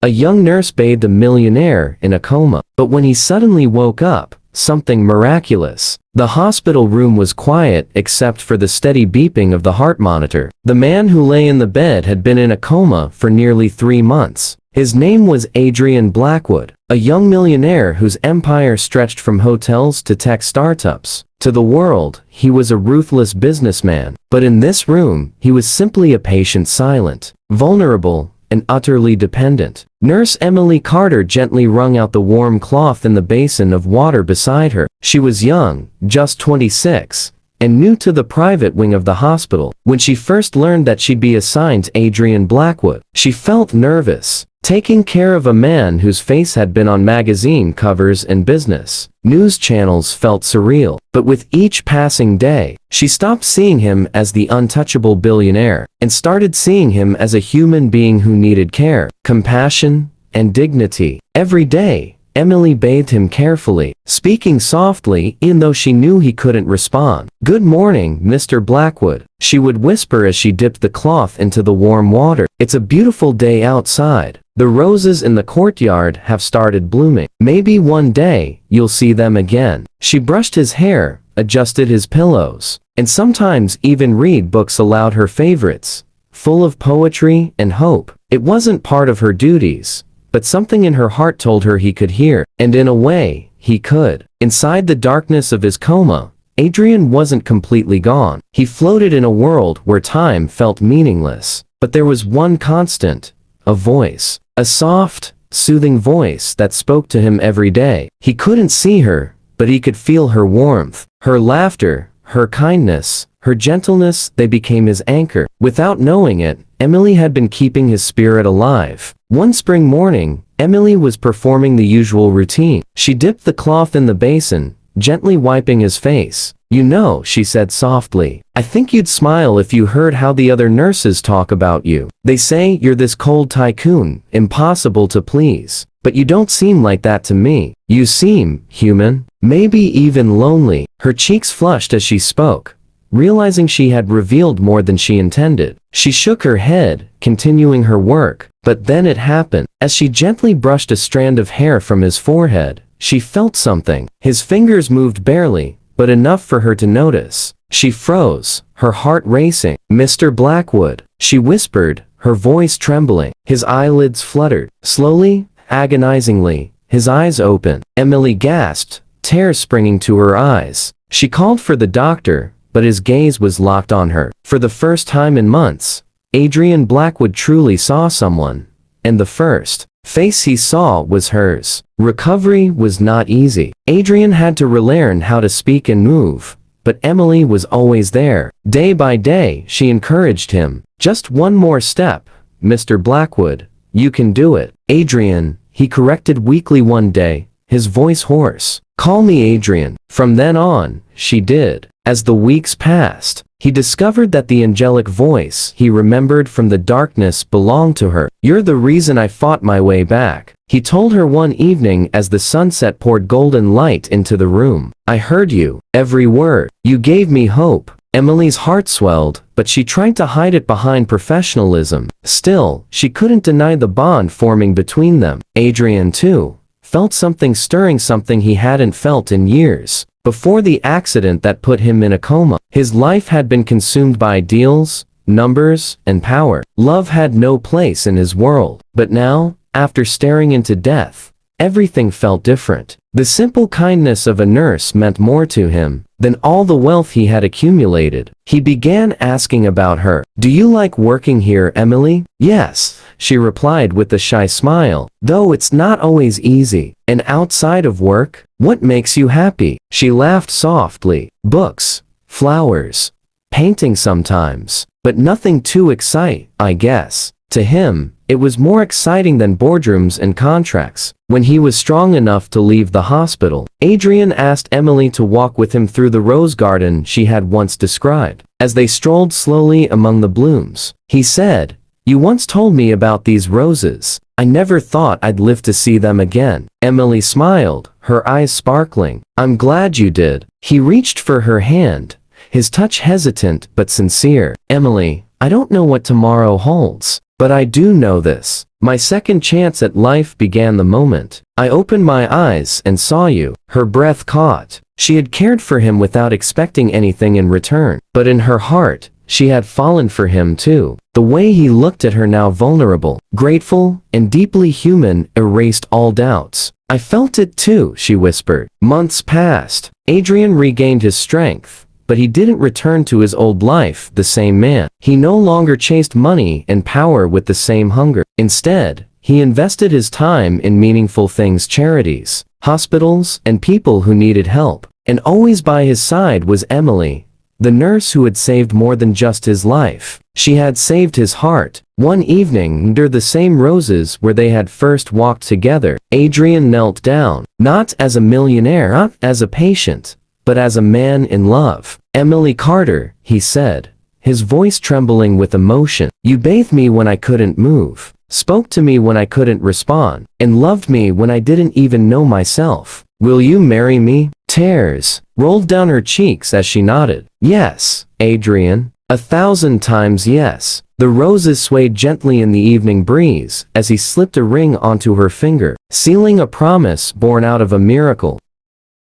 A young nurse bathed a millionaire in a coma. But when he suddenly woke up, something miraculous. The hospital room was quiet except for the steady beeping of the heart monitor. The man who lay in the bed had been in a coma for nearly 3 months. His name was Adrian Blackwood, a young millionaire whose empire stretched from hotels to tech startups. To the world, he was a ruthless businessman. But in this room, he was simply a patient, silent, vulnerable, and utterly dependent. Nurse Emily Carter gently wrung out the warm cloth in the basin of water beside her. She was young, just 26, and new to the private wing of the hospital. When she first learned that she'd be assigned to Adrian Blackwood, she felt nervous. Taking care of a man whose face had been on magazine covers and business news channels felt surreal. But with each passing day, she stopped seeing him as the untouchable billionaire and started seeing him as a human being who needed care, compassion, and dignity. Every day, Emily bathed him carefully, speaking softly even though she knew he couldn't respond. "Good morning, Mr. Blackwood," she would whisper as she dipped the cloth into the warm water. "It's a beautiful day outside. The roses in the courtyard have started blooming. Maybe one day, you'll see them again." She brushed his hair, adjusted his pillows, and sometimes even read books aloud, her favorites, full of poetry and hope. It wasn't part of her duties, but something in her heart told her he could hear, and in a way, he could. Inside the darkness of his coma, Adrian wasn't completely gone. He floated in a world where time felt meaningless. But there was one constant, a voice. A soft, soothing voice that spoke to him every day. He couldn't see her, but he could feel her warmth, her laughter, her kindness, her gentleness. They became his anchor. Without knowing it, Emily had been keeping his spirit alive. One spring morning, Emily was performing the usual routine. She dipped the cloth in the basin, gently wiping his face. "You know," she said softly, "I think you'd smile if you heard how the other nurses talk about you. They say you're this cold tycoon, impossible to please. But you don't seem like that to me. You seem human, maybe even lonely." Her cheeks flushed as she spoke, realizing she had revealed more than she intended. She shook her head, continuing her work. But then it happened. As she gently brushed a strand of hair from his forehead, she felt something. His fingers moved barely, but enough for her to notice. She froze, her heart racing. "Mr. Blackwood," she whispered, her voice trembling. His eyelids fluttered. Slowly, agonizingly, his eyes opened. Emily gasped, tears springing to her eyes. She called for the doctor, but his gaze was locked on her. For the first time in months, Adrian Blackwood truly saw someone, and the first face he saw was hers. Recovery was not easy. Adrian had to relearn how to speak and move, but Emily was always there. Day by day, she encouraged him. "Just one more step, Mr. Blackwood. You can do it." "Adrian," he corrected weakly one day, his voice hoarse. "Call me Adrian." From then on, she did. As the weeks passed, he discovered that the angelic voice he remembered from the darkness belonged to her. "You're the reason I fought my way back," he told her one evening as the sunset poured golden light into the room. "I heard you, every word. You gave me hope." Emily's heart swelled, but she tried to hide it behind professionalism. Still, she couldn't deny the bond forming between them. Adrian, too, felt something stirring, something he hadn't felt in years. Before the accident that put him in a coma, his life had been consumed by ideals, numbers, and power. Love had no place in his world. But now, after staring into death, everything felt different. The simple kindness of a nurse meant more to him than all the wealth he had accumulated. He began asking about her. "Do you like working here, Emily?" "Yes," she replied with a shy smile, "though it's not always easy." "And outside of work, what makes you happy?" She laughed softly. "Books, flowers, painting sometimes, but nothing too exciting, I guess." To him, it was more exciting than boardrooms and contracts. When he was strong enough to leave the hospital, Adrian asked Emily to walk with him through the rose garden she had once described. As they strolled slowly among the blooms, he said, "You once told me about these roses. I never thought I'd live to see them again." Emily smiled, her eyes sparkling. "I'm glad you did." He reached for her hand, his touch hesitant but sincere. "Emily, I don't know what tomorrow holds. But I do know this. My second chance at life began the moment I opened my eyes and saw you." Her breath caught. She had cared for him without expecting anything in return. But in her heart, she had fallen for him too. The way he looked at her now, vulnerable, grateful, and deeply human, erased all doubts. "I felt it too," she whispered. Months passed. Adrian regained his strength, but he didn't return to his old life the same man. He no longer chased money and power with the same hunger. Instead, he invested his time in meaningful things, charities, hospitals, and people who needed help. And always by his side was Emily, the nurse who had saved more than just his life. She had saved his heart. One evening, under the same roses where they had first walked together, Adrian knelt down, not as a millionaire, not as a patient, but as a man in love. "Emily Carter," he said, his voice trembling with emotion. "You bathed me when I couldn't move, spoke to me when I couldn't respond, and loved me when I didn't even know myself. Will you marry me?" Tears rolled down her cheeks as she nodded. "Yes, Adrian. 1,000 times yes." The roses swayed gently in the evening breeze as he slipped a ring onto her finger, sealing a promise born out of a miracle.